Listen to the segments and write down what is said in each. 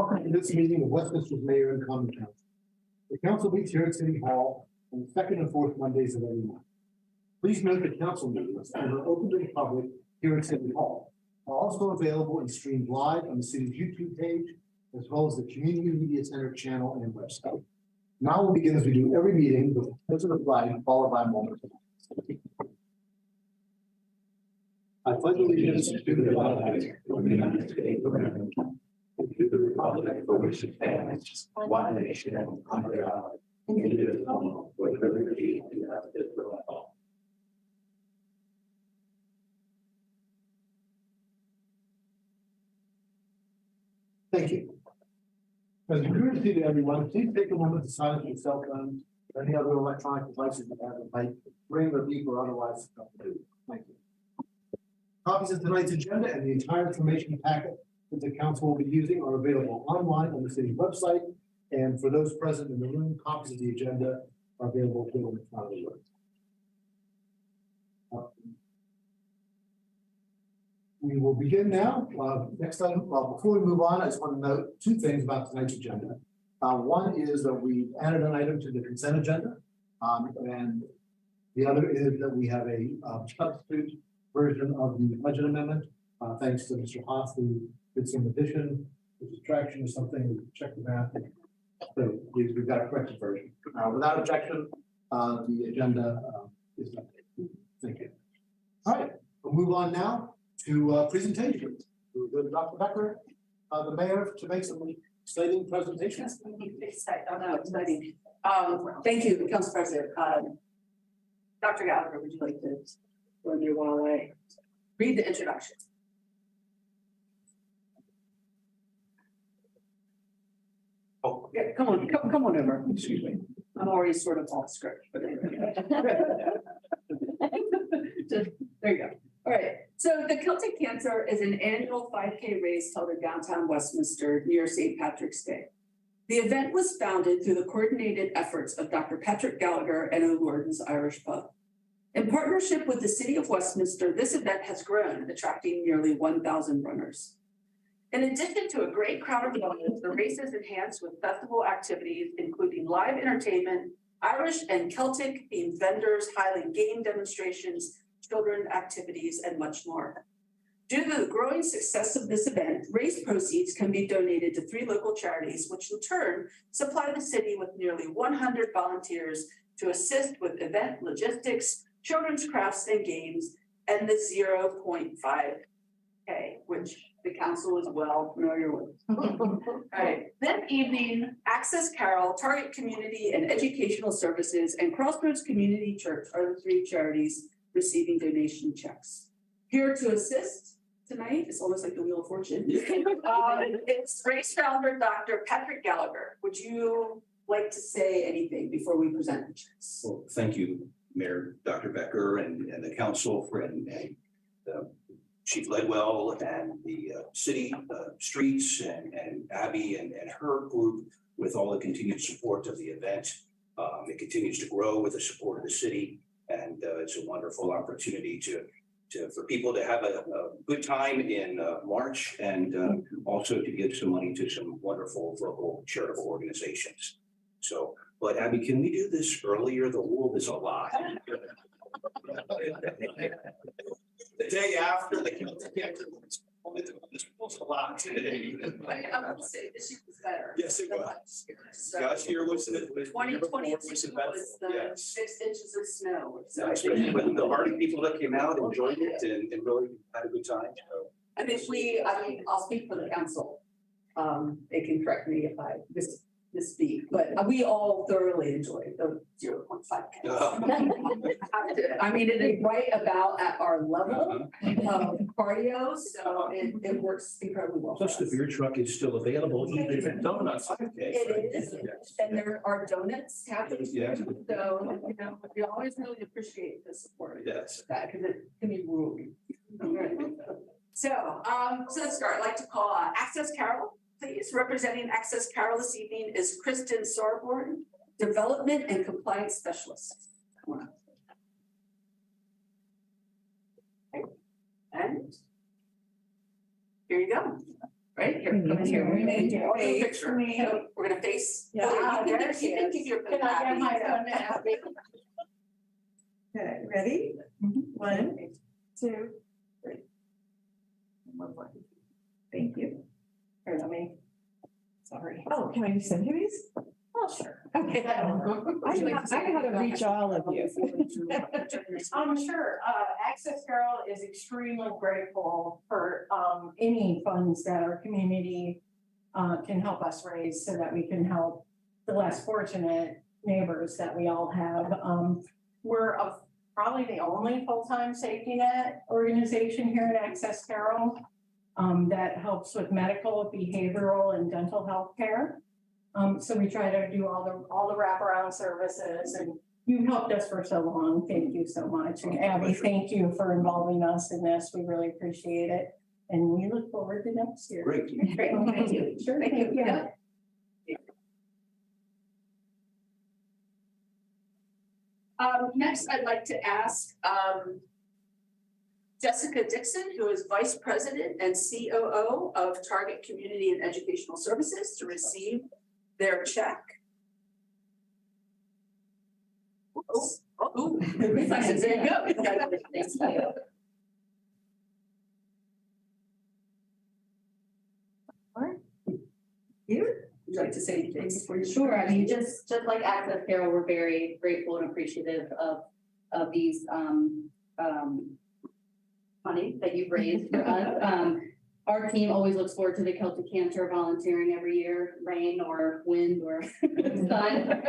Welcome to this meeting of Westminster's Mayor and Common Council. The council meets here at City Hall on the second and fourth Mondays of every month. Please note that council meetings that are open to the public here at City Hall are also available and streamed live on the city's YouTube page, as well as the Community Media Center channel and website. Now we'll begin as we do every meeting with the pledge of the flag, followed by a moment of silence. I pledge allegiance to the flag of the United States of America, and to the republic for which it stands, one nation under God, indivisible, with liberty and justice for all. Thank you. As a courtesy to everyone, please take a moment to silence your cell phones or any other electronic devices that have a mic, ring or beep or otherwise. Thank you. Copies of tonight's agenda and the entire information packet that the council will be using are available online on the city website. And for those present in the room, copies of the agenda are available here in the front of the room. We will begin now. Next time, before we move on, I just want to note two things about tonight's agenda. One is that we added an item to the consent agenda, and the other is that we have a substitute version of the budget amendment. Thanks to Mr. Hoff, who did some addition, subtraction, or something. We checked the math. So we've got a corrected version. Without objection, the agenda is updated. Thank you. All right, we'll move on now to presentations. We'll go to Dr. Becker, the mayor, to make some exciting presentations. Exciting. Thank you, Council President. Dr. Gallagher, would you like to run your one away? Read the introduction. Oh, yeah, come on over. Excuse me. I'm already sort of off script, but anyway. There you go. All right. So the Celtic Cancer is an annual 5K race held in downtown Westminster near St. Patrick's Day. The event was founded through the coordinated efforts of Dr. Patrick Gallagher and O'Lorden's Irish Pub. In partnership with the City of Westminster, this event has grown, attracting nearly 1,000 runners. In addition to a great crowd of runners, the race is enhanced with festival activities, including live entertainment, Irish and Celtic themed vendors, highlight game demonstrations, children activities, and much more. Due to the growing success of this event, race proceeds can be donated to 3 local charities, which in turn supply the city with nearly 100 volunteers to assist with event logistics, children's crafts and games, and the 0.5K, which the council is well familiar with. All right. That evening, Access Carroll, Target Community and Educational Services, and Crossroads Community Church are the 3 charities receiving donation checks. Here to assist tonight, it's almost like the Wheel of Fortune. It's race founder, Dr. Patrick Gallagher. Would you like to say anything before we present the checks? Well, thank you, Mayor Dr. Becker and the council and Chief Ledwell and the city streets and Abby and her group with all the continued support of the event. It continues to grow with the support of the city, and it's a wonderful opportunity for people to have a good time in March, and also to give some money to some wonderful local charitable organizations. So, but Abby, can we do this earlier? The world is a lot. The day after the Celtic Cancer this was a lot today. I would say this year was better. Yes, it was. Last year was 2022 was the 6 inches of snow. So that's right. But the Hardy people that came out enjoyed it and really had a good time. So. I mean, I'll speak for the council. They can correct me if I misspeak, but we all thoroughly enjoyed the 0.5K. I mean, it is right about at our level of cardio, so it works incredibly well. Plus, the beer truck is still available, even if it's done on 5K. It is, and there are donuts happening. Yeah. So, we always really appreciate the support. Yes. That because it can be grueling. So let's start. I'd like to call Access Carroll. Please, representing Access Carroll this evening is Kristen Sorborn, Development and Compliance Specialist. Come on. Okay. And here you go. Right here, come in here. Thank you. Wait, picture. Me. So we're gonna face. Yeah, Oh, you there can- she you can is. keep your Can I get my phone phone Abby? Okay, ready? 1, 2, 3. One more. Thank you. Here, let me. Sorry. Oh, can I do some movies? Oh, sure. Okay. I know how to reach all of you. Sure. Access Carroll is extremely grateful for any funds that our community can help us raise so that we can help the less fortunate neighbors that we all have. We're probably the only full-time safety net organization here at Access Carroll that helps with medical, behavioral, and dental health care. So we try to do all the wraparound services, and you've helped us for so long. Thank you so much. And Abby, thank you for involving us in this. We really appreciate it. And we look forward to next year. Great. Great, thank you. Sure, Thank you. yeah. Next, I'd like to ask Jessica Dixon, who is Vice President and COO of Target Community and Educational Services, to receive their check. Oh, there you go. Thank you. Would you like to say anything before you? Sure, I mean, just like Access Carroll, we're very grateful and appreciative of these money that you've raised for us. Our team always looks forward to the Celtic Cancer volunteering every year, rain or wind or sun.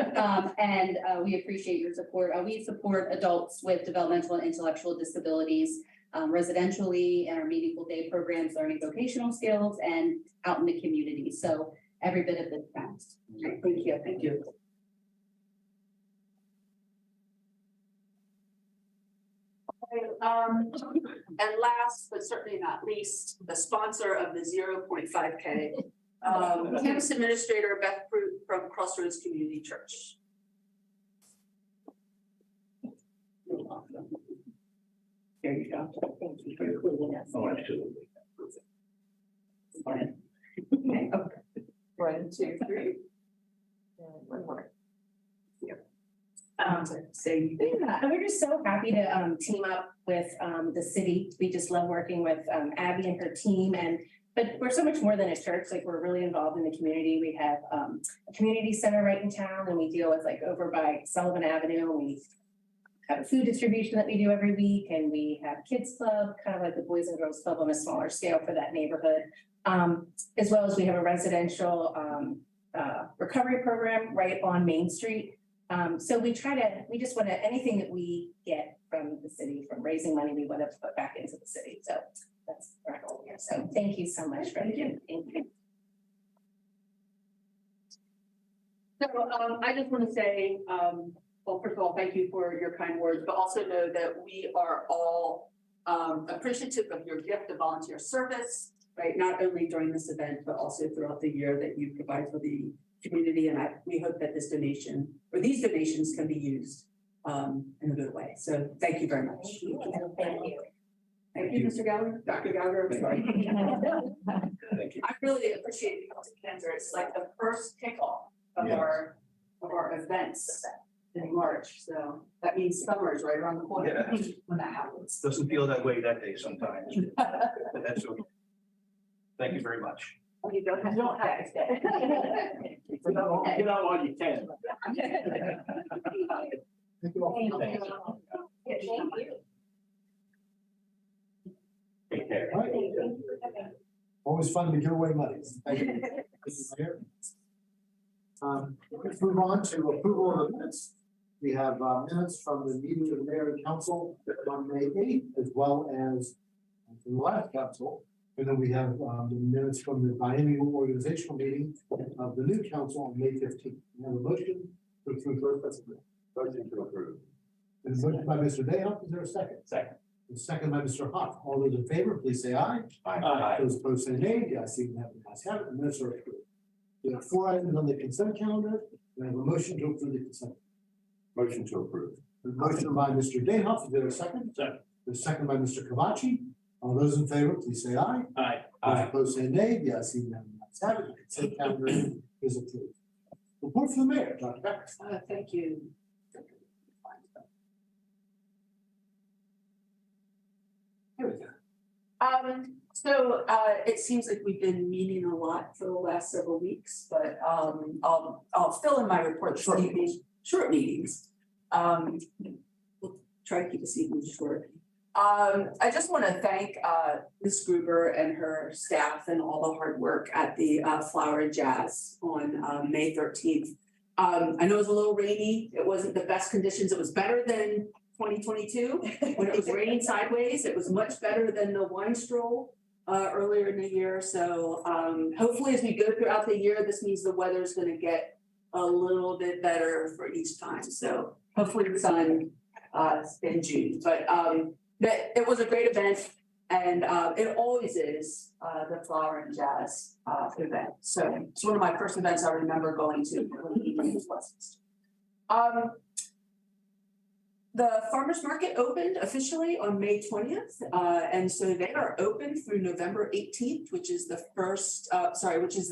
And we appreciate your support. We support adults with developmental and intellectual disabilities residentially in our meaningful day programs, learning vocational skills, and out in the community. So every bit of this counts. Great, thank you, thank you. And last, but certainly not least, the sponsor of the 0.5K, campus administrator Beth Pruitt from Crossroads Community Church. There you go. Thank you for including us. Oh, absolutely. Okay, okay. 1, 2, 3. And one more. Say. Yeah, and we're just so happy to team up with the city. We just love working with Abby and her team, but we're so much more than a church. Like, we're really involved in the community. We have a community center right in town, and we deal with, like, over by Sullivan Avenue. We have a food distribution that we do every week, and we have kids club, kind of like the Boys and Girls Club on a smaller scale for that neighborhood. As well as we have a residential recovery program right on Main Street. So we just want to, anything that we get from the city, from raising money, we want to put back into the city. So that's our goal here. So thank you so much for everything. Thank you. So I just want to say, well, first of all, thank you for your kind words, but also know that we are all appreciative of your gift of volunteer service, right? Not only during this event, but also throughout the year that you provide for the community. And we hope that this donation or these donations can be used in a good way. So thank you very much. Thank you. Thank you, Mr. Gallagher, Dr. Gallagher, I'm sorry. Thank you. I really appreciate the Celtic Cancer. It's like the first kickoff of Yes. our events in March. So that means summer's right around the corner Yeah. when that happens. Doesn't feel that way that day sometimes, but that's okay. Thank you very much. You don't have to stay. Get out while you can. Thank you all. Thank you. Take care. All right. Always fun to give away money. Thank you. Mayor. Let's move on to approval of the minutes. We have minutes from the meeting of the mayor and council on May 8th, as well as from the last council. And then we have the minutes from the biennial organizational meeting of the new council on May 15th. We have a motion to approve first. That's approved. Motion to approve. And motion by Mr. Dayhoff. Is there a second? Second. The second by Mr. Hoff. All those in favor, please say aye. Aye. Those opposed say nay. The ayes have it. The minutes are approved. We have 4 items on the consent calendar. We have a motion to approve the consent. Motion to approve. The motion by Mr. Dayhoff. Is there a second? Second. The second by Mr. Kavachi. All those in favor, please say aye. Aye. Those opposed say nay. The ayes have it. The consent calendar is approved. Report from the mayor, Dr. Becker. Thank you. Here we go. It seems like we've been meeting a lot for the last several weeks, but I'll fill in my report this evening. Short meetings. We'll try to keep this evening short. I just want to thank Ms. Gruber and her staff and all the hard work at the Flower and Jazz on May 13th. I know it was a little rainy. It wasn't the best conditions. It was better than 2022 when it was raining sideways. It was much better than the wine stroll earlier in the year. So hopefully as we go throughout the year, this means the weather's going to get a little bit better for each time. So hopefully the sun in June, but it was a great event, and it always is the Flower and Jazz event. So it's one of my first events I remember going to. The farmers market opened officially on May 20th, and so they are open through November 18th, which is the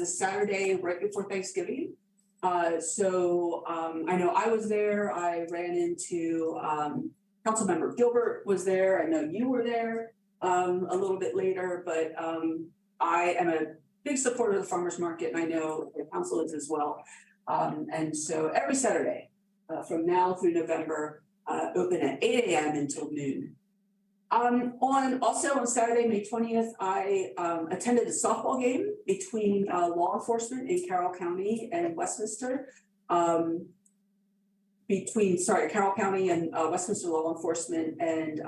Saturday right before Thanksgiving. I know I was there. I ran into Councilmember Gilbert was there. I know you were there a little bit later, but I am a big supporter of the farmers market, and I know the council is as well. And so every Saturday from now through November, open at 8 a.m. until noon. On Saturday, May 20th, I attended a softball game between law enforcement in Carroll County and Westminster. Carroll County and Westminster law enforcement and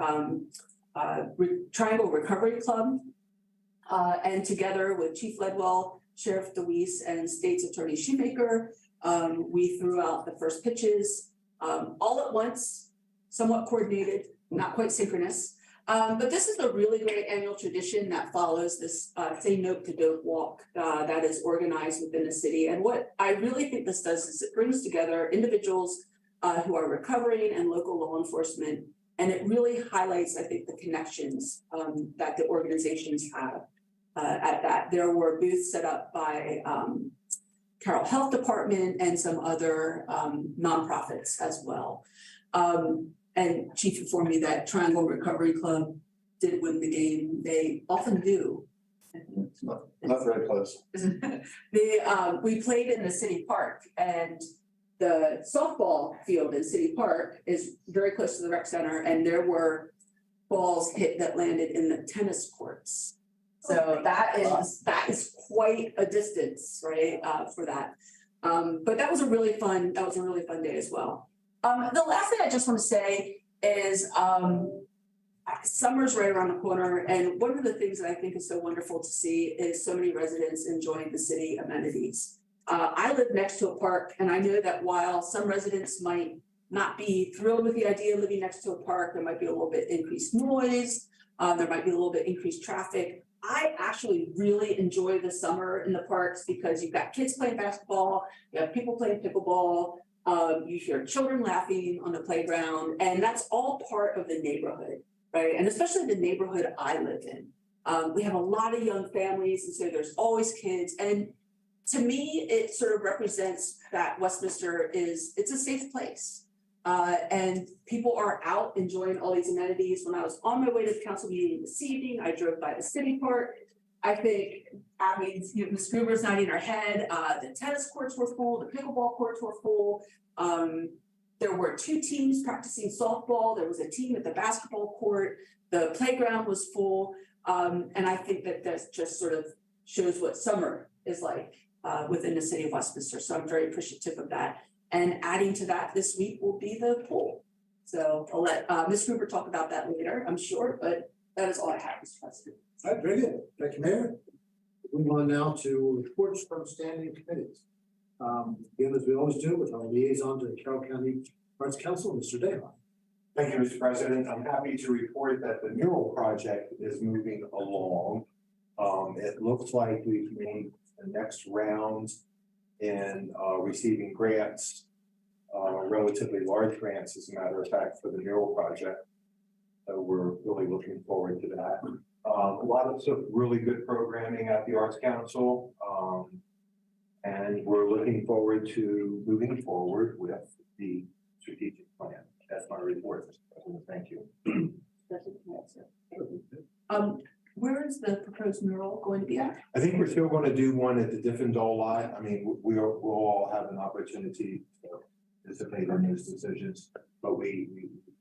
Triangle Recovery Club. And together with Chief Ledwell, Sheriff DeWeese, and State's Attorney Shoemaker, we threw out the first pitches all at once, somewhat coordinated, not quite synchronous. But this is a really great annual tradition that follows this Say Nope to Dope walk that is organized within the city. And what I really think this does is it brings together individuals who are recovering and local law enforcement. And it really highlights, I think, the connections that the organizations have at that. There were booths set up by Carroll Health Department and some other nonprofits as well. And Chief informed me that Triangle Recovery Club did win the game. They often do. Not very close. We played in the city park, and the softball field in City Park is very close to the rec center, and there were balls hit that landed in the tennis courts. So that is quite a distance, right, for that. But that was a really fun day as well. The last thing I just want to say is summer's right around the corner, and one of the things that I think is so wonderful to see is so many residents enjoying the city amenities. I live next to a park, and I know that while some residents might not be thrilled with the idea of living next to a park, there might be a little bit increased noise, there might be a little bit increased traffic. I actually really enjoy the summer in the parks because you've got kids playing basketball, you have people playing pickleball, you hear children laughing on the playground, and that's all part of the neighborhood, right? And especially the neighborhood I live in. We have a lot of young families, and so there's always kids. And to me, it sort of represents that Westminster it's a safe place. And people are out enjoying all these amenities. When I was on my way to the council meeting this evening, I drove by the city park. I think, Ms. Gruber's nodding her head. The tennis courts were full, the pickleball courts were full. There were 2 teams practicing softball. There was a team at the basketball court. The playground was full. And I think that just sort of shows what summer is like within the city of Westminster. So I'm very appreciative of that. And adding to that this week will be the pool. So I'll let Ms. Gruber talk about that later, I'm sure, but that is all I have, Mr. President. All right, very good. Thank you, Mayor. Move on now to reports from standing committees. Again, as we always do with our liaison to the Carroll County Arts Council, Mr. Dayton. Thank you, Mr. President. I'm happy to report that the mural project is moving along. It looks like we've made the next round in receiving grants, relatively large grants, as a matter of fact, for the mural project. So we're really looking forward to that. A lot of some really good programming at the Arts Council. And we're looking forward to moving forward with the strategic plan. That's my report, Mr. President. Thank you. Where is the proposed mural going to be at? I think we're still going to do one at the Diffendall lot. I mean, we'll all have an opportunity to participate in those decisions. But we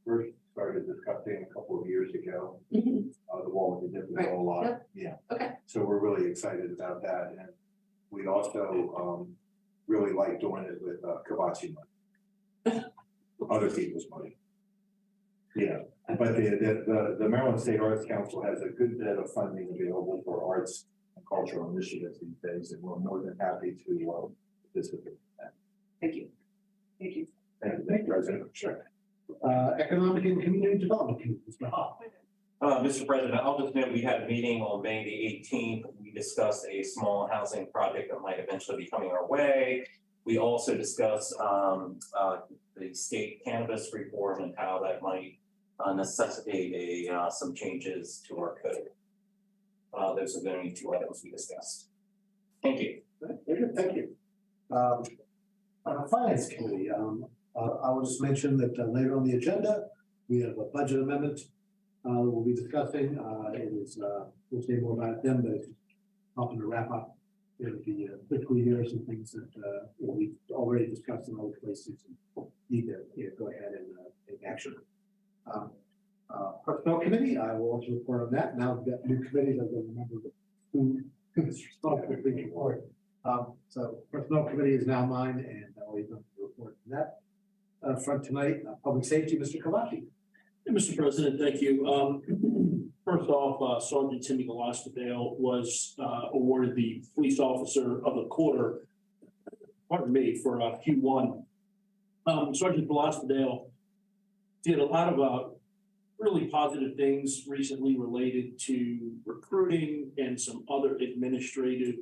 first started discussing a couple of years ago, the wall at the Diffendall lot. Yep. Yeah. Okay. So we're really excited about that. And we also really like doing it with Kibasi money. Other people's money. Yeah, but the Maryland State Arts Council has a good bit of funding available for arts and cultural initiatives these days, and we're more than happy to participate in that. Thank you. Thank you. Thank you, President. Sure. Economic and Community Development Committee, Mr. Hall. Mr. President, I'll just note we had a meeting on May the 18th. We discussed a small housing project that might eventually be coming our way. We also discussed the state cannabis reform and how that might necessitate some changes to our code. Those are the only two items we discussed. Thank you. Very good, thank you. Finance Committee, I will just mention that later on the agenda, we have a budget amendment we'll be discussing. It is, we'll say more about them, but it's helping to wrap up the fiscal years and things that we've already discussed in other places and need to go ahead and take action. Personnel Committee, I will also report on that. Now we've got new committees, I don't remember who is responsible for it. So Personnel Committee is now mine, and I'll leave them to report on that. Front tonight, Public Safety, Mr. Kalafi. Mr. President, thank you. First off, Sergeant Timmy Galastadale was awarded the Police Officer of the Quarter, pardon me, for Q1. Sergeant Galastadale did a lot of really positive things recently related to recruiting and some other administrative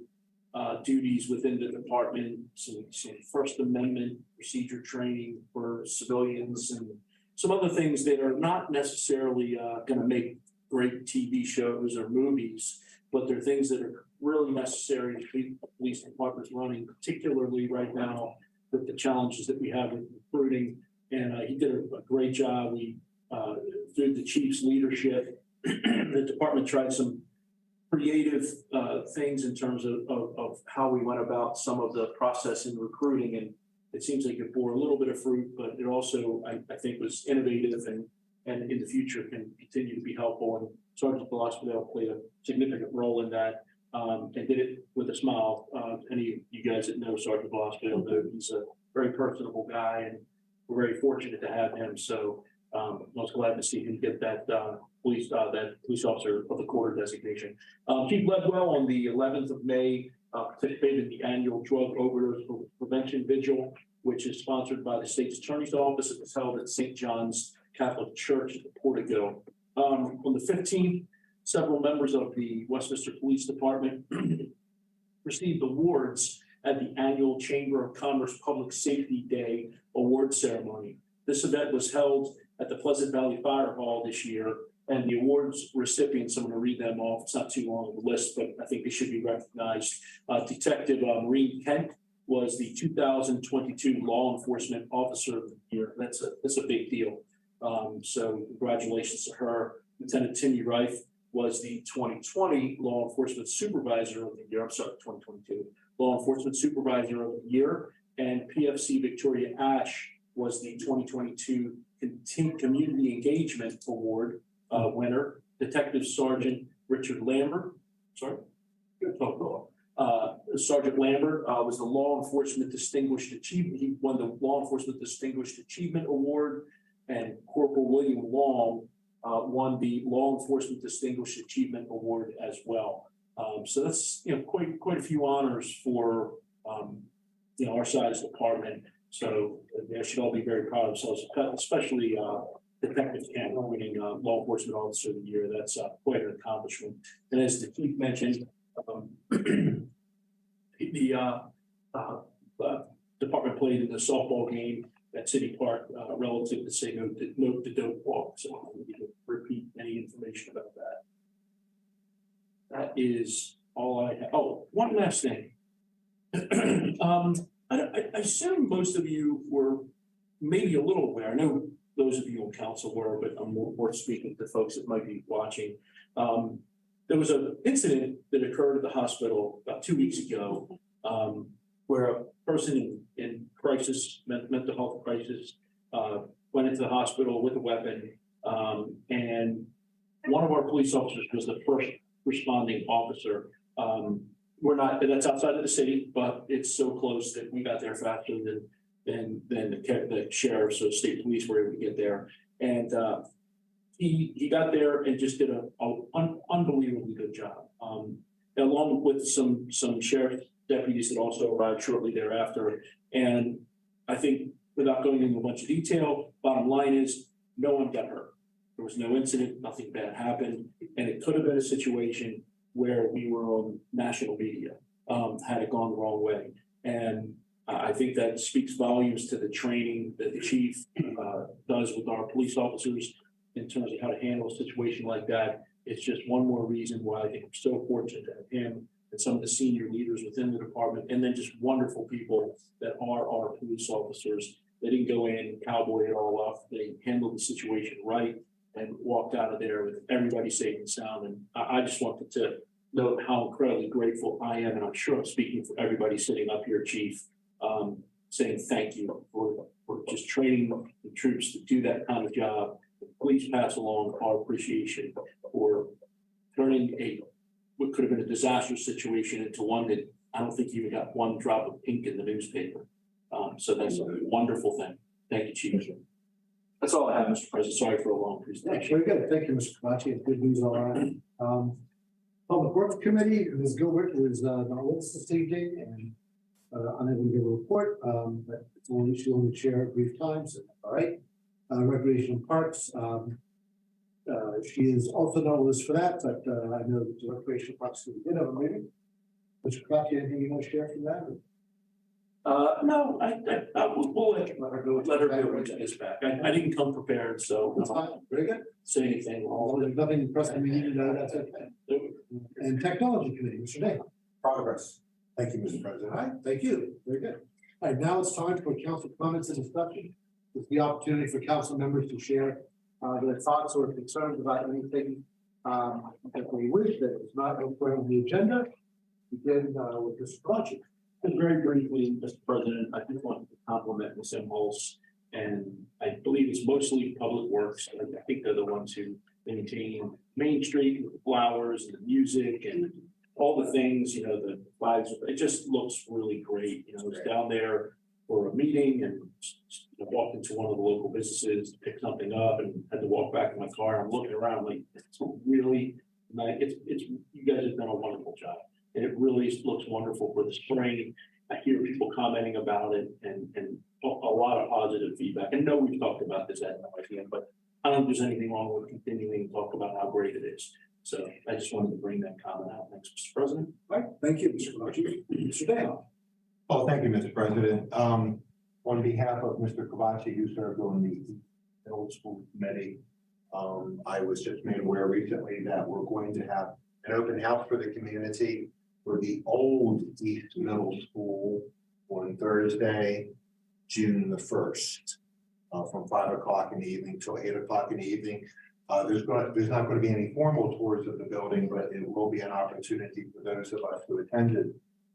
duties within the department, some First Amendment procedure training for civilians and some other things that are not necessarily going to make great TV shows or movies, but they're things that are really necessary to keep police departments running, particularly right now with the challenges that we have with recruiting. And he did a great job. We, through the chief's leadership, the department tried some creative things in terms of how we went about some of the process in recruiting. And it seems like it bore a little bit of fruit, but it also, I think, was innovative and in the future can continue to be helpful. And Sergeant Velasquez played a significant role in that and did it with a smile. Any of you guys that know Sergeant Velasquez know he's a very personable guy, and we're very fortunate to have him. So I was glad to see him get that police officer of the quarter designation. Chief Ledwell on the 11th of May participated in the annual drug overdose prevention vigil, which is sponsored by the state's attorney's office. It was held at St. John's Catholic Church at the Portico. On the 15th, several members of the Westminster Police Department received awards at the annual Chamber of Commerce Public Safety Day award ceremony. This event was held at the Pleasant Valley Fire Hall this year, and the awards recipients, I'm going to read them off. It's not too long of a list, but I think they should be recognized. Detective Maureen Kent was the 2022 Law Enforcement Officer of the Year. That's a big deal. So congratulations to her. Lieutenant Timmy Reif was the 2020 Law Enforcement Supervisor of the Year. I'm sorry, 2022 Law Enforcement Supervisor of the Year. And PFC Victoria Ash was the 2022 Community Engagement Award winner. Detective Sergeant Richard Lambert, Sergeant Lambert was the Law Enforcement Distinguished Achievement. He won the Law Enforcement Distinguished Achievement Award, and Corporal William Long won the Law Enforcement Distinguished Achievement Award as well. So that's quite a few honors for our size department. So they should all be very proud of themselves, especially Detective Kent winning Law Enforcement Officer of the Year. That's quite an accomplishment. And as the chief mentioned, the department played in the softball game at City Park relative to say no to dope walk. So I don't need to repeat any information about that. That is all I have. Oh, one last thing. I assume most of you were maybe a little aware. I know those of you on council were, but I'm more speaking to folks that might be watching. There was an incident that occurred at the hospital about 2 weeks ago, where a person in crisis, mental health crisis, went into the hospital with a weapon. And one of our police officers was the first responding officer. That's outside of the city, but it's so close that we got there faster than the sheriffs or state police were able to get there. And he got there and just did an unbelievably good job. Along with some sheriff deputies that also arrived shortly thereafter. And I think, without going into a bunch of detail, bottom line is no one got hurt. There was no incident, nothing bad happened, and it could have been a situation where we were on national media, had it gone the wrong way. And I think that speaks volumes to the training that the chief does with our police officers in terms of how to handle a situation like that. It's just one more reason why I think we're so fortunate to have him and some of the senior leaders within the department, and then just wonderful people that are our police officers. They didn't go in, cowboy it all off. They handled the situation right and walked out of there with everybody safe and sound. And I just wanted to note how incredibly grateful I am, and I'm sure I'm speaking for everybody sitting up here, Chief, saying thank you for just training the troops to do that kind of job. Please pass along our appreciation for turning what could have been a disastrous situation into one that I don't think even got one drop of ink in the newspaper. So that's a wonderful thing. Thank you, Chief. That's all I have, Mr. President. Sorry for a long presentation. Very good. Thank you, Mr. Kavachi. It's good news all around. Public Works Committee, Ms. Gilbert is not with us this evening and unable to give a report, but she only share a brief time, so all right. Recreation Parks, she is also not with us for that, but I know that the Recreation Parks did have a meeting. Mr. Kavachi, anything you want to share from that? No, we'll let her go when she gets back. I didn't come prepared, so. That's fine. Very good. Say anything. There's nothing pressing we need to know. That's okay. And Technology Committee, Mr. Day. Progress. Thank you, Mr. President. All right, thank you. Very good. All right, now it's time for council comments and discussion. It's the opportunity for council members to share their thoughts or concerns about anything that they wish that is not put on the agenda. Begin with this project. And very briefly, Mr. President, I just wanted to compliment Ms. Imholz, and I believe it's mostly Public Works. I think they're the ones who maintain Main Street with the flowers and the music and all the things, the flags. It just looks really great. I was down there for a meeting and walked into one of the local businesses to pick something up and had to walk back in my car. I'm looking around like, it's really nice. It's you guys have done a wonderful job. And it really looks wonderful for the spring. I hear people commenting about it and a lot of positive feedback. And no, we've talked about this at NYPM, but I don't think there's anything wrong with continuing to talk about how great it is. So I just wanted to bring that comment out. Thanks, Mr. President. All right, thank you, Mr. Kavachi. Mr. Dale. Oh, thank you, Mr. President. On behalf of Mr. Kavachi, who served on the middle school committee, I was just made aware recently that we're going to have an open house for the community for the old East Middle School on Thursday, June the 1st, from 5 o'clock in the evening till 8 o'clock in the evening. There's not going to be any formal tours of the building, but it will be an opportunity for those of us who attended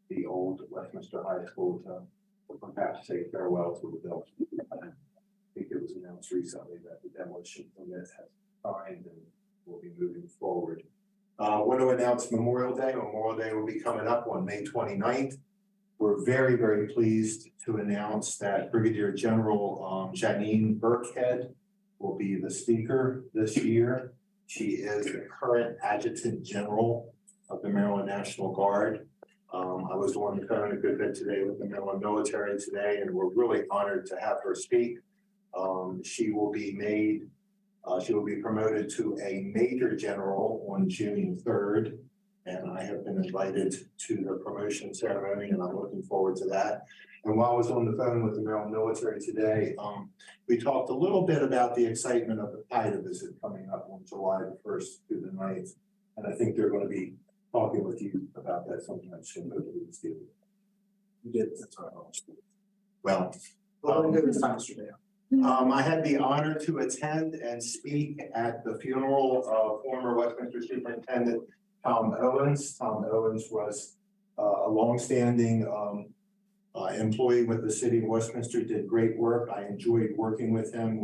the old Westminster High School to perhaps say farewell to the building. I think it was announced recently that the demolition permit has signed and will be moving forward. I want to announce Memorial Day. Memorial Day will be coming up on May 29th. We're very, very pleased to announce that Brigadier General Janine Burkhead will be the speaker this year. She is the current Adjutant General of the Maryland National Guard. I was the one who found a good bit today with the Maryland military today, and we're really honored to have her speak. She will be promoted to a Major General on June 3rd, and I have been invited to the promotion ceremony, and I'm looking forward to that. And while I was on the phone with the Maryland military today, we talked a little bit about the excitement of the PIDA visit coming up on July the 1st through the 9th, and I think they're going to be talking with you about that sometime soon. You did, that's all right. Well, Well, good this time, Mr. Dale. I had the honor to attend and speak at the funeral of former Westminster Superintendent Tom Owens. Tom Owens was a longstanding employee with the city of Westminster, did great work. I enjoyed working with him.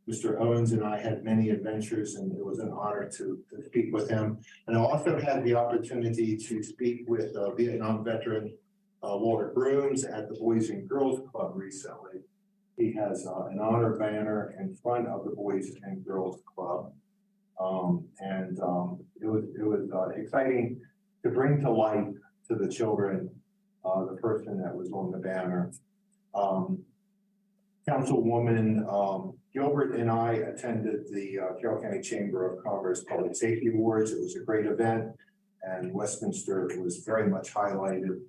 Mr. Owens and I had many adventures, and it was an honor to speak with him. And I also had the opportunity to speak with Vietnam veteran Walter Brooms at the Boys and Girls Club recently. He has an honor banner in front of the Boys and Girls Club. It was exciting to bring to light to the children the person that was on the banner. Councilwoman Gilbert and I attended the Carroll County Chamber of Commerce Public Safety Awards. It was a great event, and Westminster was very much highlighted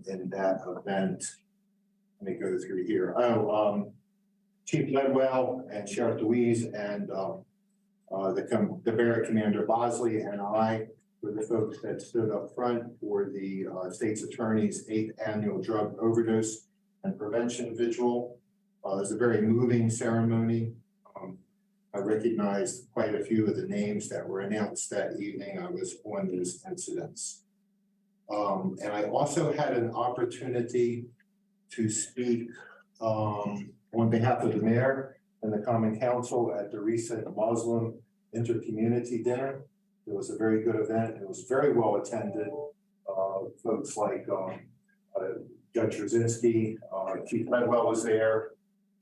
in that event. Let me go through here. Chief Ledwell and Sheriff Louise and the Barracks Commander Bosley and I were the folks that stood up front for the state's attorney's 8th annual drug overdose and prevention vigil. It was a very moving ceremony. I recognized quite a few of the names that were announced that evening. I was on those incidents. And I also had an opportunity to speak on behalf of the mayor and the Common Council at the recent Muslim Intercommunity Dinner. It was a very good event. It was very well attended. Folks like Judge Rzinski, Chief Ledwell was there.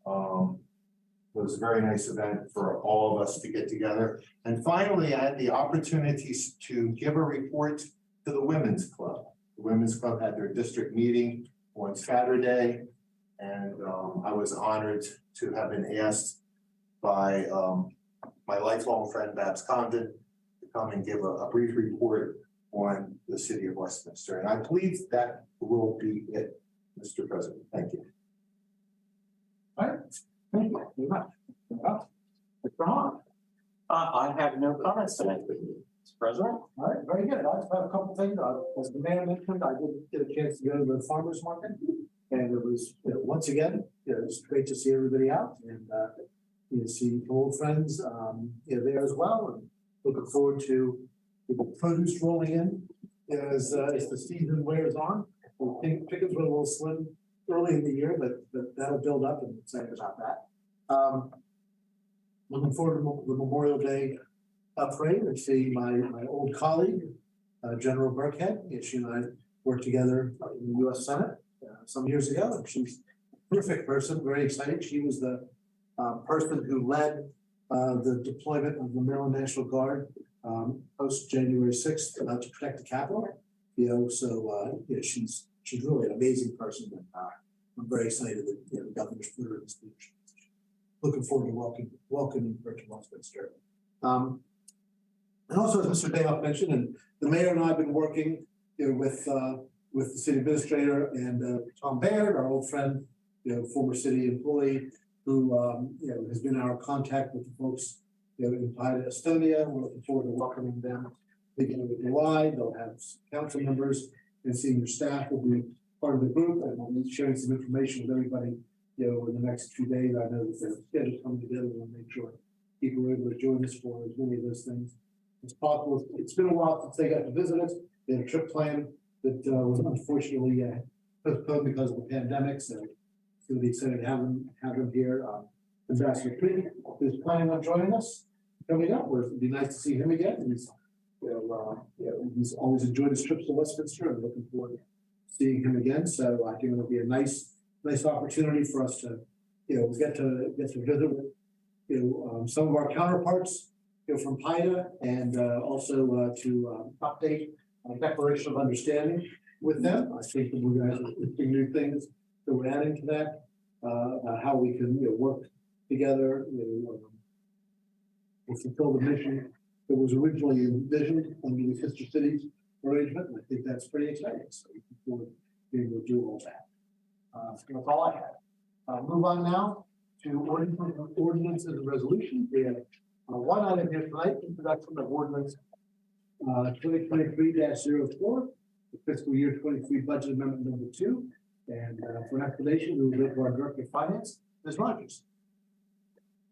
It was a very nice event for all of us to get together. And finally, I had the opportunities to give a report to the Women's Club. The Women's Club had their district meeting on Saturday, and I was honored to have been asked by my lifelong friend Babs Condon to come and give a brief report on the city of Westminster. And I believe that will be it, Mr. President. Thank you. All right, thank you very much. Mr. Hahn. I have no comments tonight, Mr. President. All right, very good. I just have a couple things. As the mayor mentioned, I did get a chance to go to the farmer's market. And it was, once again, it's great to see everybody out and see old friends there as well. And looking forward to the produce rolling in as the season wears on. I think chickens were a little slim early in the year, but that'll build up, and I'm excited about that. Looking forward to the Memorial Day parade and seeing my old colleague, General Burkhead. She and I worked together in the U.S. Senate some years ago, and she's a terrific person, very excited. She was the person who led the deployment of the Maryland National Guard post January 6th to protect the Capitol. She's really an amazing person, and I'm very excited that the governor's put her in this position. Looking forward to welcoming her to Westminster. And also, as Mr. Dale mentioned, and the mayor and I have been working with the city administrator and Tom Baird, our old friend, former city employee, who has been our contact with the folks in Pida, Estonia. We're looking forward to welcoming them beginning of July. They'll have council members and senior staff will be part of the group, and we'll be sharing some information with everybody, in the next few days. I know that their schedules coming together. We'll make sure people are able to join us for as many of those things as possible. It's been a while since they got to visit us. They had a trip plan that was unfortunately postponed because of the pandemic. So it's going to be excited to have them here. Ambassador Creed is planning on joining us coming up. It'd be nice to see him again. He's always enjoyed his trips to Westminster, and looking forward to seeing him again. So I think it'll be a nice opportunity for us to get to visit with some of our counterparts from PIDA, and also to update a declaration of understanding with them. I think that we're going to have new things that we're adding to that, how we can work together to fulfill the mission that was originally envisioned under the Sister Cities arrangement. And I think that's pretty exciting. So we can forward to being able to do all that. So that's all I had. Move on now to ordinances and resolutions. We have one item here tonight, introduction of ordinance 2023-04, the fiscal year 23 budget amendment number 2. And for an explanation, we will go to our Director of Finance, Ms. Rogers.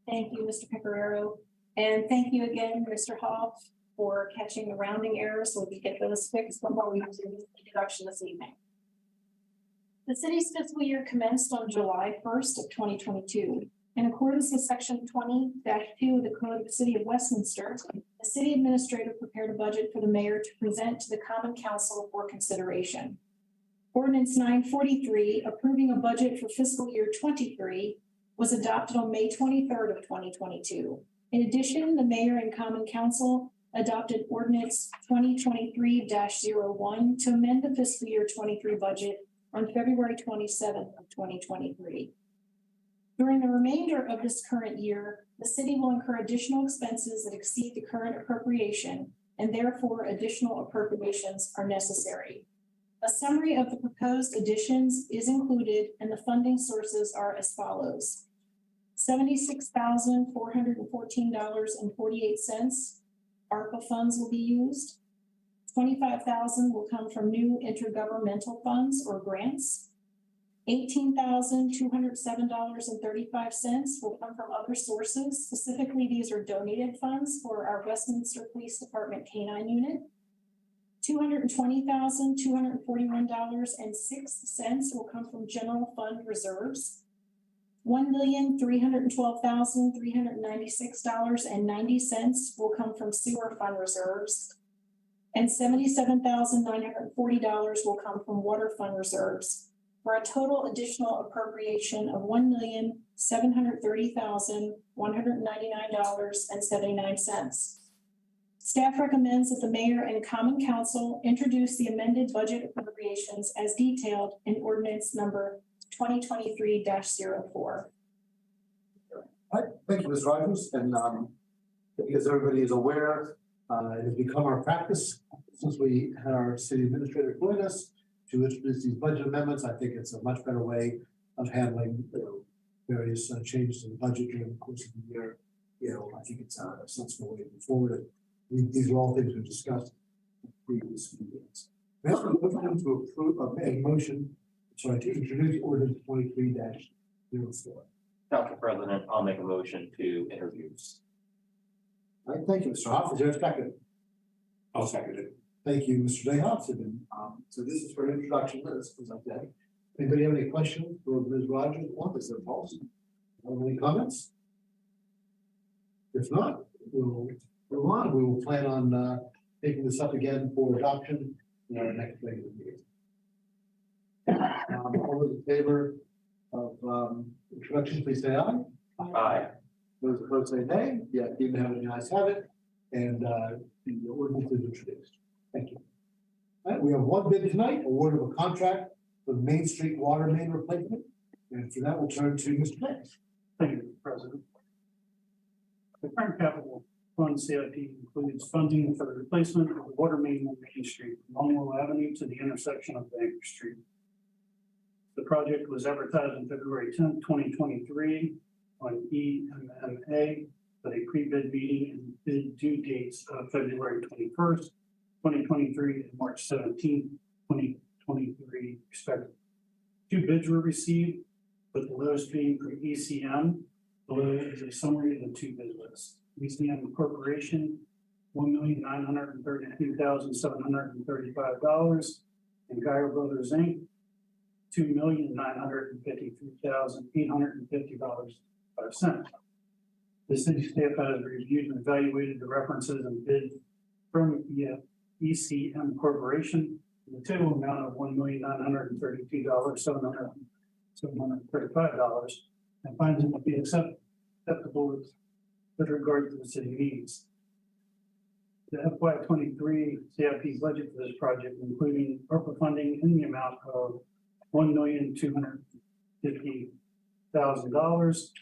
Thank you, Mr. Pecoraro. And thank you again, Mr. Hoff, for catching the rounding errors so we can get those fixed before we do the introduction this evening. The city's fiscal year commenced on July 1st of 2022. In accordance with section 20-2 of the Code of the City of Westminster, the city administrator prepared a budget for the mayor to present to the Common Council for consideration. Ordinance 943, approving a budget for fiscal year 23, was adopted on May 23rd of 2022. In addition, the mayor and Common Council adopted ordinance 2023-01 to amend the fiscal year 23 budget on February 27th of 2023. During the remainder of this current year, the city will incur additional expenses that exceed the current appropriation, and therefore additional appropriations are necessary. A summary of the proposed additions is included, and the funding sources are as follows. $76,414.48 ARPA funds will be used. $25,000 will come from new intergovernmental funds or grants. $18,207.35 will come from other sources. Specifically, these are donated funds for our Westminster Police Department K-9 unit. $220,241.06 will come from general fund reserves. $1,312,396.90 will come from sewer fund reserves. And $77,940 will come from water fund reserves, for a total additional appropriation of $1,730,199.79. Staff recommends that the mayor and common council introduce the amended budget appropriations as detailed in ordinance number 2023-04. All right, thank you, Ms. Rogers. And because everybody is aware, it has become our practice since we had our city administrator join us to introduce these budget amendments. I think it's a much better way of handling various changes in the budget during the course of the year. I think it's a sensible way to move forward. These are all things we've discussed in previous meetings. We have to move on to approve a motion, to introduce ordinance 23-04. Council President, I'll make a motion to introduce. All right, thank you, Mr. Hoff. Is there a second? I'll second it. Thank you, Mr. Dayhoff. So this is for an introduction, as I said. Anybody have any questions for Ms. Rogers? Is there policy? Any comments? If not, we'll move on. We will plan on taking this up again for adoption in our next regular meeting. All those in favor of introduction, please say aye. Aye. Those opposed say nay. Yeah, even have any ayes have it. And the ordinance is introduced. Thank you. All right, we have one bid tonight, award of a contract for the Main Street water main replacement. And for that, we'll turn to Mr. Banks. Thank you, Mr. President. The current capital fund CIP includes funding for the replacement of the water main on Main Street from Longwell Avenue to the intersection of Banker Street. The project was advertised on February 10th, 2023 on EMMA, but a pre-bid meeting and bid due dates of February 21st, 2023 and March 17th, 2023 respectively. 2 bids were received, with the lowest being from ECM. Below is a summary of the 2 bid lists. ECM Corporation, $1,932,735, and Carroll Brothers Inc., $2,953,850.05. The city staff has reviewed and evaluated the references and bid from ECM Corporation in the total amount of $1,932,735 and finds it to be acceptable with regard to the city needs. The FY23 CIP budget for this project, including ARPA funding in the amount of $1,250,000.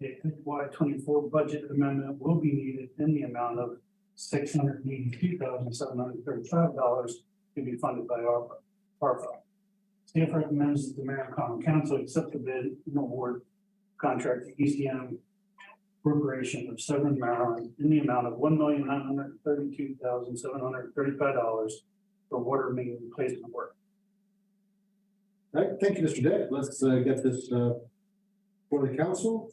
A FY24 budget amendment will be needed in the amount of $682,735 to be funded by ARPA. Staff recommends that the mayor and common council accept the bid and award contract to ECM appropriation of in the amount of $1,932,735 for water main replacement work. All right, thank you, Mr. Dick. Let's get this for the council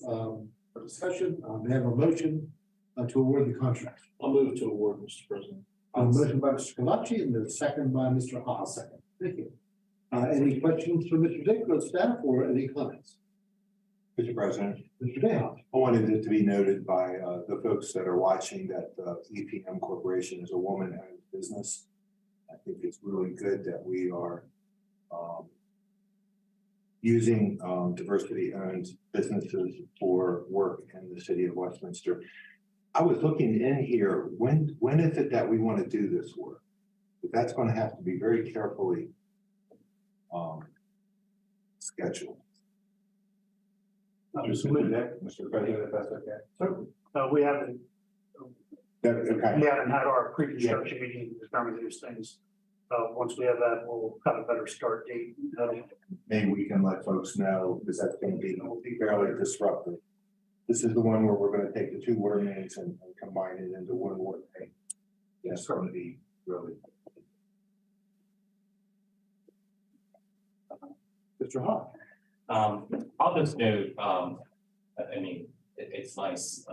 for discussion. May I have a motion to award the contract? I'll move to award, Mr. President. A motion by Mr. Kalachi and the second by Mr. Haas. Second. Thank you. Any questions for Mr. Dick or staff or any comments? Mr. President, Mr. Deha. I wanted it to be noted by the folks that are watching that EPM Corporation is a woman-owned business. I think it's really good that we are using diversity-owned businesses for work in the city of Westminster. I was looking in here, when is it that we want to do this work? But that's going to have to be very carefully scheduled. Mr. President, if that's okay. We haven't Okay. had our pre-construction meeting to determine these things. Once we have that, we'll have a better start date. Maybe we can let folks know, because that's going to be fairly disruptive. This is the one where we're going to take the two water mains and combine it into one water main. That's going to be really. Mr. Hawk. I'll just note, it's nice,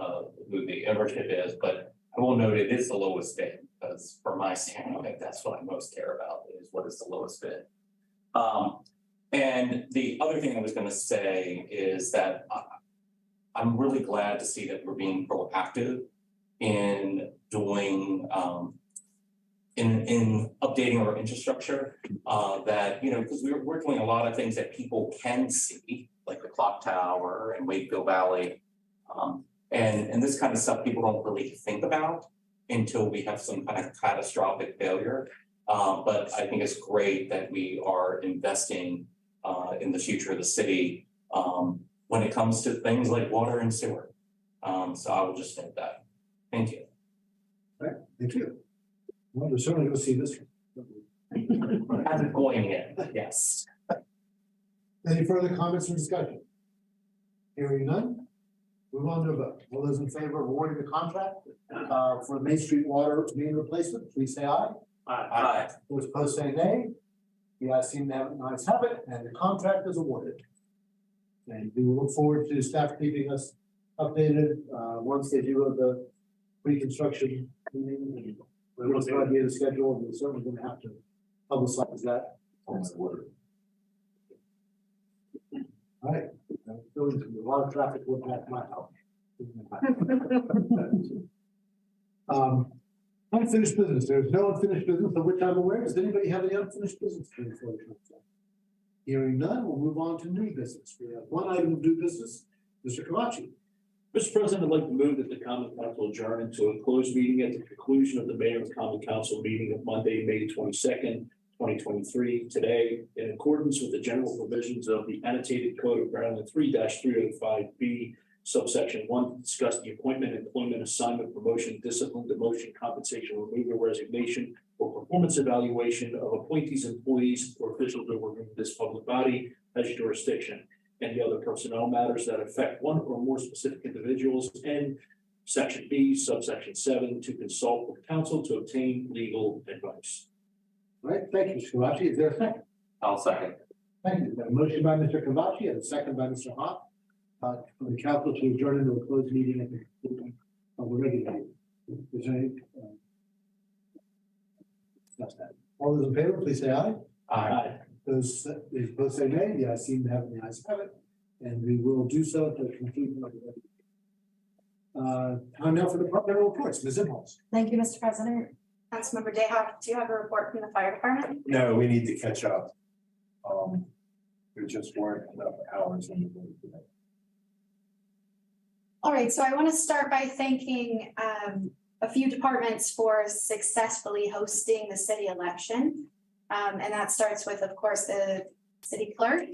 who the ownership is, but I will note it is the lowest bid, because from my standpoint, that's what I most care about, is what is the lowest bid. And the other thing I was gonna say is that I'm really glad to see that we're being proactive in doing, in updating our infrastructure, that, because we're doing a lot of things that people can see, like the clock tower and Wakefield Valley. And this kind of stuff people don't really think about until we have some kind of catastrophic failure. But I think it's great that we are investing in the future of the city when it comes to things like water and sewer. So I will just note that. Thank you. All right, thank you. Well, we're certainly going to see this one. Hasn't going yet, yes. Any further comments or discussion? Hearing none, move on to a vote. All those in favor of awarding the contract for the Main Street water main replacement, please say aye. Aye. Those opposed say nay. The ayes seem to have it, and the contract is awarded. And we will look forward to staff keeping us updated once they do the pre-construction meeting. We're going to be the schedule, and we're certainly going to have to publicize that on the order. All right, a lot of traffic will pass my house. Unfinished business. There's no unfinished business of which I'm aware. Does anybody have any unfinished business? Hearing none, we'll move on to new business. We have one item of new business. Mr. Kalachi. Mr. President, I'd like to move that the Common Council adjourn into a closed meeting at the conclusion of the Mayor's Common Council meeting of Monday, May 22nd, 2023, today, in accordance with the general provisions of the annotated code of Maryland 3-305B, subsection 1, to discuss the appointment, employment, assignment, promotion, discipline, demotion, compensation, removal, resignation, or performance evaluation of appointees, employees, or officials that were in this public body as jurisdiction. Any other personnel matters that affect one or more specific individuals, and section B, subsection 7, to consult with counsel to obtain legal advice. All right, thank you, Mr. Kalachi. Is there a second? I'll second. Thank you. A motion by Mr. Kalachi and a second by Mr. Hawk. For the council to adjourn into a closed meeting at the conclusion of the regular meeting. Is there any? That's that. All those in favor, please say aye. Aye. Those opposed say nay. The ayes seem to have the ayes have it, and we will do so at the conclusion of the meeting. Time now for departmental reports. Ms. Inholz. Thank you, Mr. President. Councilmember Dayhoff, do you have a report from the fire department? No, we need to catch up. There just weren't enough hours in the day today. All right, so I want to start by thanking a few departments for successfully hosting the city election. And that starts with, of course, the city clerk.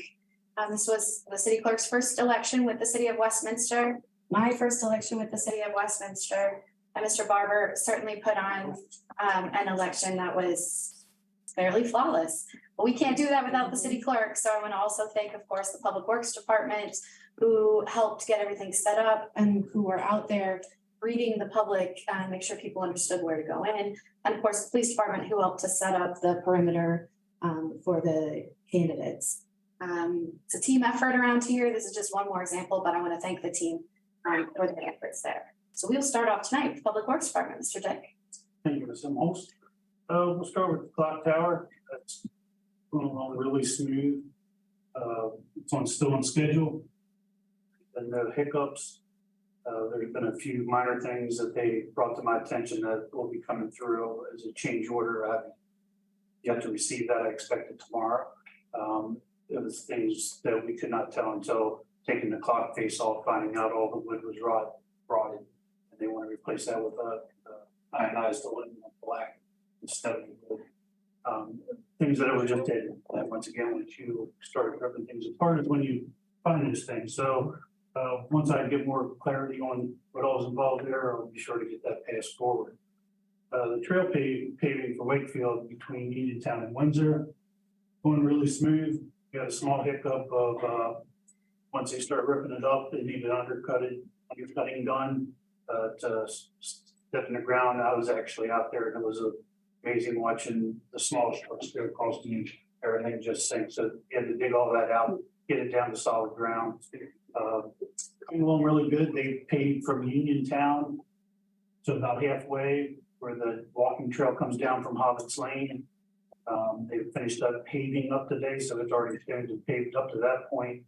This was the city clerk's first election with the city of Westminster, my first election with the city of Westminster. And Mr. Barber certainly put on an election that was fairly flawless. But we can't do that without the city clerk. So I want to also thank, of course, the Public Works Department who helped get everything set up and who were out there greeting the public and make sure people understood where to go in. And of course, the police department who helped to set up the perimeter for the candidates. It's a team effort around here. This is just one more example, but I want to thank the team for the efforts there. So we'll start off tonight with Public Works Department, Mr. Dick. Thank you, Ms. Host. We'll start with the clock tower. That's going along really smooth. It's still on schedule. And no hiccups. There's been a few minor things that they brought to my attention that will be coming through as a change order. I've yet to receive that. I expect it tomorrow. It was things that we could not tell until taking the clock face off, finding out all the wood was rotted. And they want to replace that with ionized aluminum black instead of wood. Things that I was just did. And once again, when you start ripping things apart is when you find these things. So once I get more clarity on what all is involved there, I'll be sure to get that passed forward. The trail paving for Wakefield between Uniontown and Windsor, going really smooth. We had a small hiccup of once they start ripping it up, they needed undercutting done to step in the ground. I was actually out there and it was amazing watching the small trucks go across the inch. Everything just sinks. So you had to dig all that out, get it down to solid ground. Coming along really good. They paved from Uniontown to about halfway where the walking trail comes down from Hobbit's Lane. They finished up paving up today, so it's already been paved up to that point.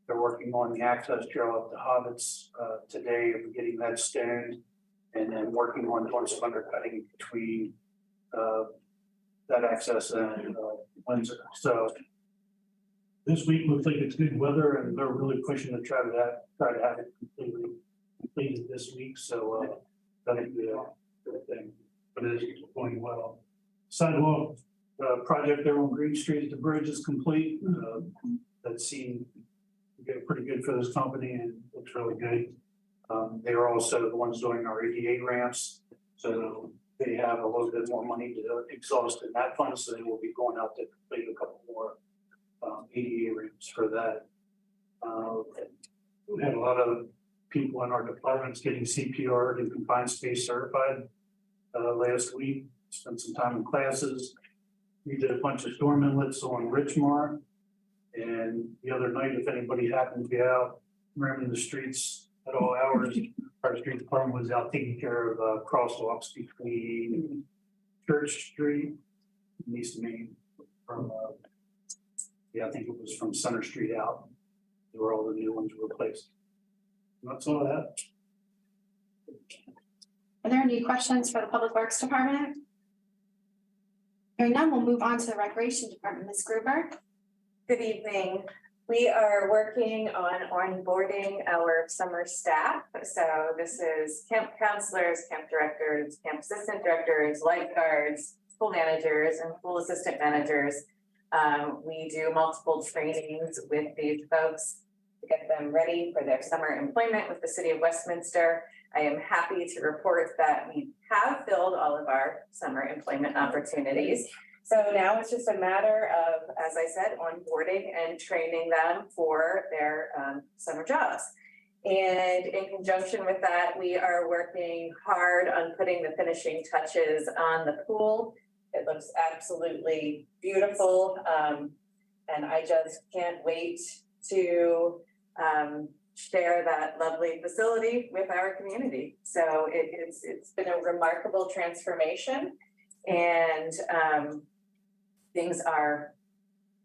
They're working on the access trail up to Hobbit's today, of getting that stoned, and then working on doing some undercutting between that access and Windsor. So this week looks like it's good weather, and they're really pushing to try to have it completed this week. So that'll be a good thing, but it is going well. Sidewalk project there on Green Street, the bridge is complete. That seemed pretty good for this company and looks really good. They are also the ones doing our ADA ramps, so they have a little bit more money to exhaust in that fund, so they will be going out to complete a couple more ADA ramps for that. We had a lot of people in our departments getting CPR and confined space certified last week. Spent some time in classes. We did a bunch of storm inlets on Richmar. And the other night, if anybody happened to be out roaming the streets at all hours, our street department was out taking care of crosswalks between Church Street and East Main from, I think it was from Center Street out, where all the new ones were replaced. And that's all that. Are there any questions for the Public Works Department? Hearing none, we'll move on to the Recreation Department. Ms. Gruber. Good evening. We are working on onboarding our summer staff. So this is camp counselors, camp directors, camp assistant directors, lifeguards, pool managers, and pool assistant managers. We do multiple trainings with these folks to get them ready for their summer employment with the City of Westminster. I am happy to report that we have filled all of our summer employment opportunities. So now it's just a matter of, as I said, onboarding and training them for their summer jobs. And in conjunction with that, we are working hard on putting the finishing touches on the pool. It looks absolutely beautiful. And I just can't wait to share that lovely facility with our community. So it's been a remarkable transformation, and things are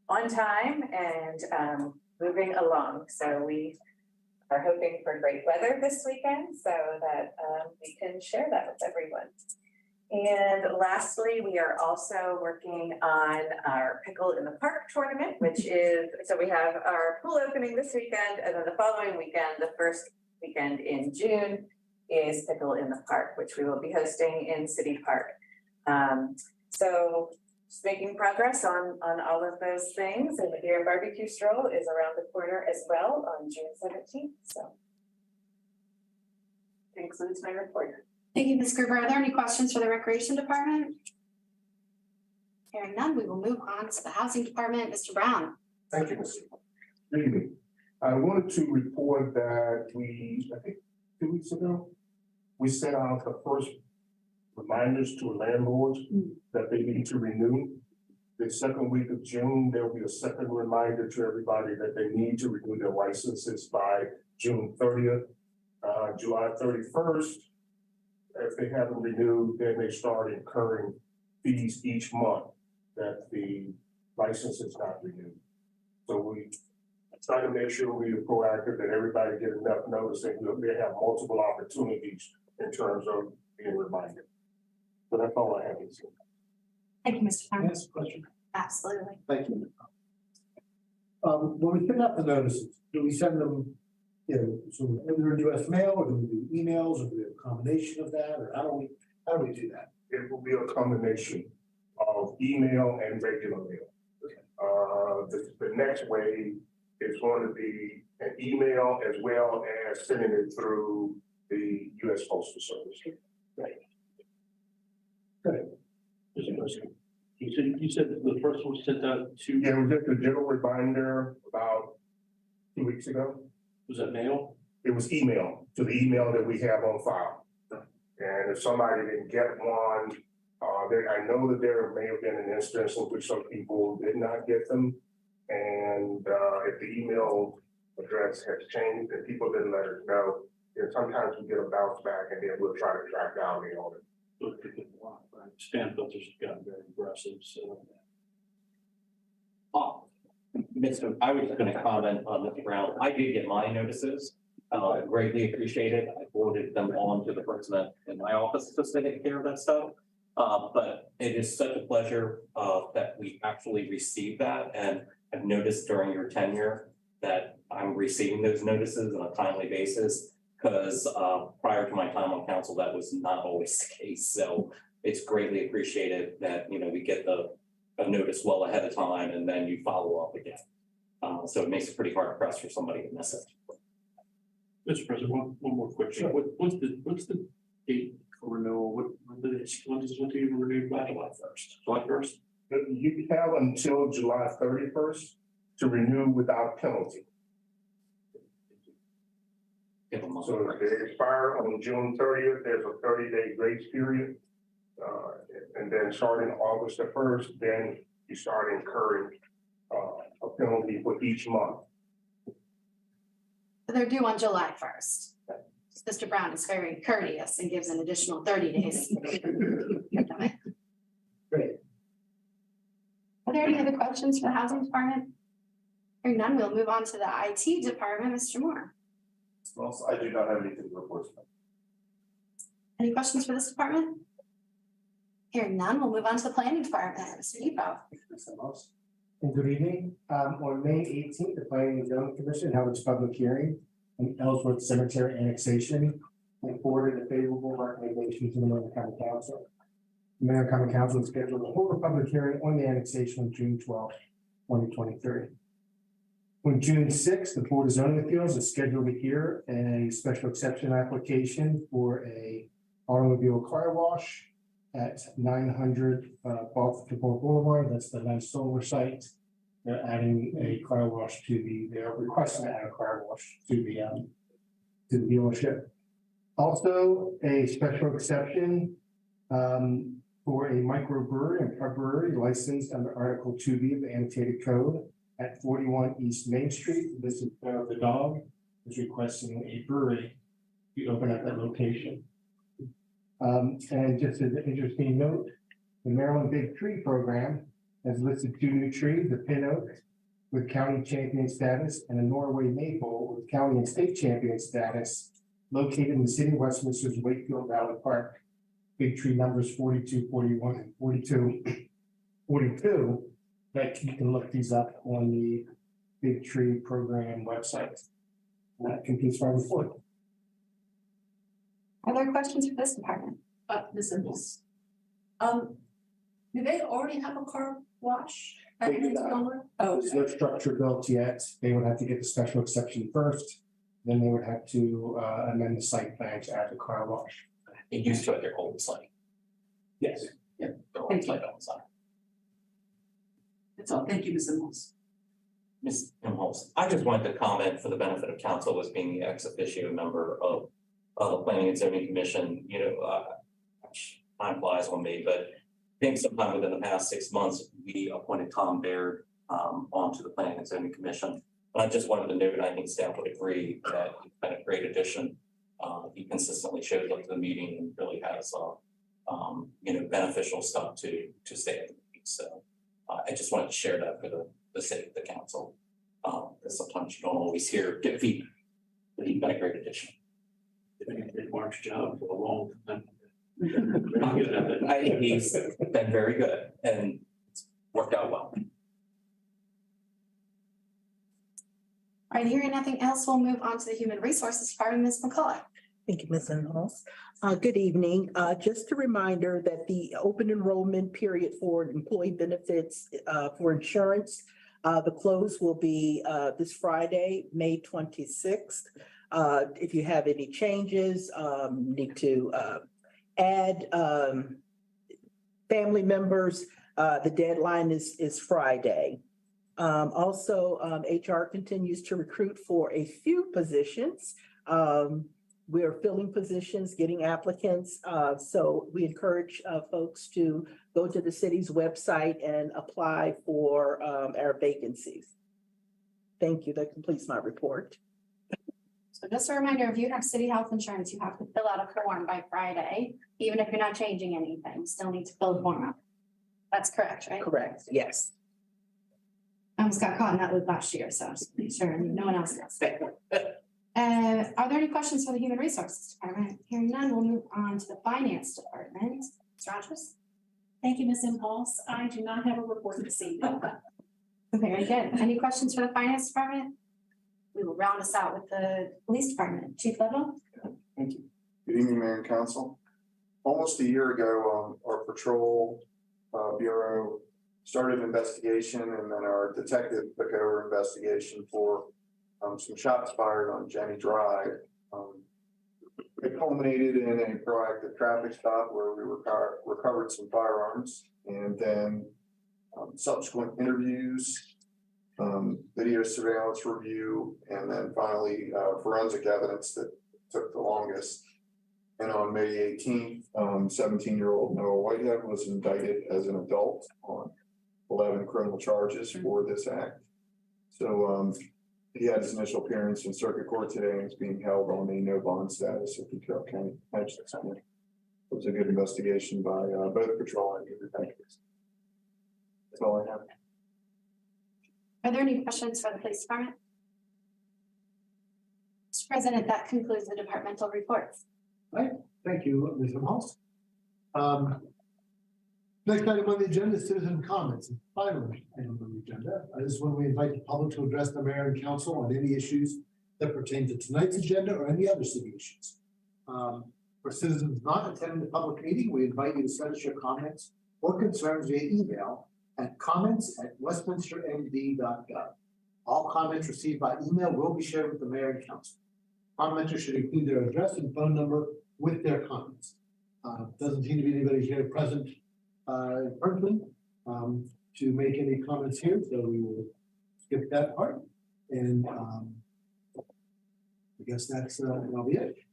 on time and moving along. So we are hoping for great weather this weekend so that we can share that with everyone. And lastly, we are also working on our Pickle in the Park tournament, which is, so we have our pool opening this weekend, and then the following weekend, the first weekend in June, is Pickle in the Park, which we will be hosting in City Park. So just making progress on all of those things, and the beer barbecue stroll is around the corner as well on June 17th. So that concludes my report. Thank you, Ms. Gruber. Are there any questions for the Recreation Department? Hearing none, we will move on to the Housing Department. Mr. Brown. Thank you, Mr. Thank you. I wanted to report that I think 2 weeks ago, we sent out the first reminders to landlords that they need to renew. The second week of June, there will be a second reminder to everybody that they need to renew their licenses by June 30th. July 31st, if they haven't renewed, then they start incurring fees each month that the license is not renewed. So we try to make sure we are proactive, that everybody get enough notice, and they have multiple opportunities in terms of being reminded. So that's all I have to say. Thank you, Mr. Farmer. Yes, question? Absolutely. Thank you. When we send out the notices, do we send them, sort of in US mail, or do we do emails, or do we have a combination of that, or how do we do that? It will be a combination of email and regular mail. The next wave is going to be an email as well as sending it through the US Postal Service. You said that the first one was sent out to, Yeah, we did the general reminder about 2 weeks ago. was that mail? It was email to the email that we have on file. And if somebody didn't get one, I know that there may have been an instance in which some people did not get them. And if the email address has changed and people didn't let us know, then sometimes we get a bounce back and then we'll try to track down the owner. Spam filters have gotten very aggressive, so. Mr. I was going to comment on Mr. Brown. I did get my notices. Greatly appreciated. I forwarded them on to the person in my office to take care of that stuff. But it is such a pleasure that we actually received that, and I've noticed during your tenure that I'm receiving those notices on a timely basis, because prior to my time on council, that was not always the case. So it's greatly appreciated that, we get a notice well ahead of time and then you follow up again. So it makes it pretty hard to press for somebody to miss it. Mr. President, one more quick thing. What's the date for renewal? When does it even renew by? July 1st. July 1st? You have until July 31st to renew without penalty. Give them a So break. they expire on June 30th, there's a 30-day grace period. And then starting August the 1st, then you start incurring a penalty for each month. They're due on July 1st. Mr. Brown is very courteous and gives an additional 30 days. Great. Are there any other questions for the Housing Department? Hearing none, we'll move on to the IT Department. Mr. Moore. Also, I do not have anything to report. Any questions for this department? Hearing none, we'll move on to the Planning Department. Mr. Depot. And good evening. On May 18th, the Planning and Zoning Commission held its public hearing on Ellsworth Cemetery annexation and forwarded a favorable recommendation to the Marion County Council. The Marion County Council is scheduled to hold a public hearing on the annexation on June 12th, 2023. On June 6th, the Board of Zoning Appeals is scheduled to hear a special exception application for a automobile car wash at 900 Baltimore Boulevard. That's the nice solar site. They're adding a car wash they're requesting to add a car wash to the dealership. Also, a special exception for a microbrewery and pub brewery licensed under Article 2B of the annotated code at 41 East Main Street. This is the dog is requesting a brewery to open at that location. And just as an interesting note, the Maryland Big Tree Program has listed 2 new trees, the pin oak with county champion status and a Norway maple with county and state champion status located in the city of Westminster's Wakefield Valley Park. Big tree numbers 42, 41, and 42. That you can look these up on the Big Tree Program website. And that completes my report. Are there questions for this department? Ms. Ennis. Do they already have a car wash? at They do not. Nancy? Oh, There's no structure built yet. They would have to get the special exception first. Then they would have to amend the site plan to add the car wash. It used to at their old site. Yes. Their old Thank you. site on the side. that's all. Thank you, Ms. Ennis. Ms. Imhoff, I just wanted to comment for the benefit of council as being the ex officio member of the Planning and Zoning Commission, time flies on me, but I think sometime within the past 6 months, we appointed Tom Baird onto the Planning and Zoning Commission. And I just wanted to note, and I think staff would agree that he's been a great addition. He consistently shows up to the meeting and really has beneficial stuff to stay at the meeting. So I just wanted to share that for the sake of the council. Because sometimes you don't always get feedback, but he's been a great addition. Did Mark's job for a long time. He's been very good and it's worked out well. All right, hearing nothing else, we'll move on to the Human Resources Department, Ms. McCullough. Thank you, Ms. Inhofe. Good evening. Just a reminder that the open enrollment period for employee benefits for insurance, the close will be this Friday, May 26th. If you have any changes, need to add family members, the deadline is Friday. Also, HR continues to recruit for a few positions. We're filling positions, getting applicants. So we encourage folks to go to the city's website and apply for our vacancies. Thank you. That completes my report. So just a reminder, if you have city health insurance, you have to fill out a form by Friday, even if you're not changing anything, you still need to fill the form out. That's correct, right? Correct, yes. I almost got caught in that loop last year, so just make sure no one else does. Are there any questions for the Human Resources Department? Hearing none, we'll move on to the Finance Department. Ms. Rogers? Thank you, Ms. Impulse. I do not have a report this evening. Very good. Any questions for the Finance Department? We will round us out with the Police Department. Chief Level? Thank you. Good evening, Mayor and Council. Almost a year ago, our patrol bureau started an investigation, and then our detective took over investigation for some shots fired on Jenny Drive. It culminated in a proactive traffic stop where we recovered some firearms, and then subsequent interviews, video surveillance review, and then finally forensic evidence that took the longest. And on May 18th, 17-year-old Noah Whitehead was indicted as an adult on 11 criminal charges for this act. So he had his initial appearance in circuit court today and is being held on a no bond status at the Carroll County Detention Center. It was a good investigation by both patrol and detectives. That's all I have. Are there any questions for the Police Department? Mr. President, that concludes the departmental reports. Right, thank you, Ms. Imhoff. Next item on the agenda is citizen comments. And finally, item on the agenda is when we invite the public to address the mayor and council on any issues that pertain to tonight's agenda or any other city issues. For citizens not attending the public meeting, we invite you to send us your comments or concerns via email at comments@westminstermd.gov. All comments received by email will be shared with the mayor and council. Commenters should include their address and phone number with their comments. Doesn't seem to be anybody here present in person to make any comments here, so we will skip that part. And I guess that'll be it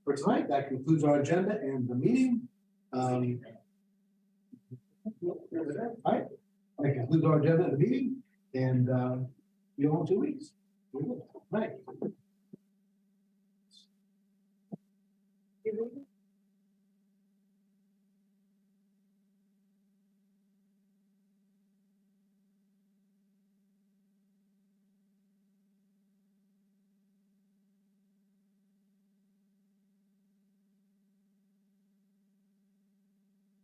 for tonight. That concludes our agenda and the meeting. All right, that concludes our agenda and the meeting, and see you all in 2 weeks. Right.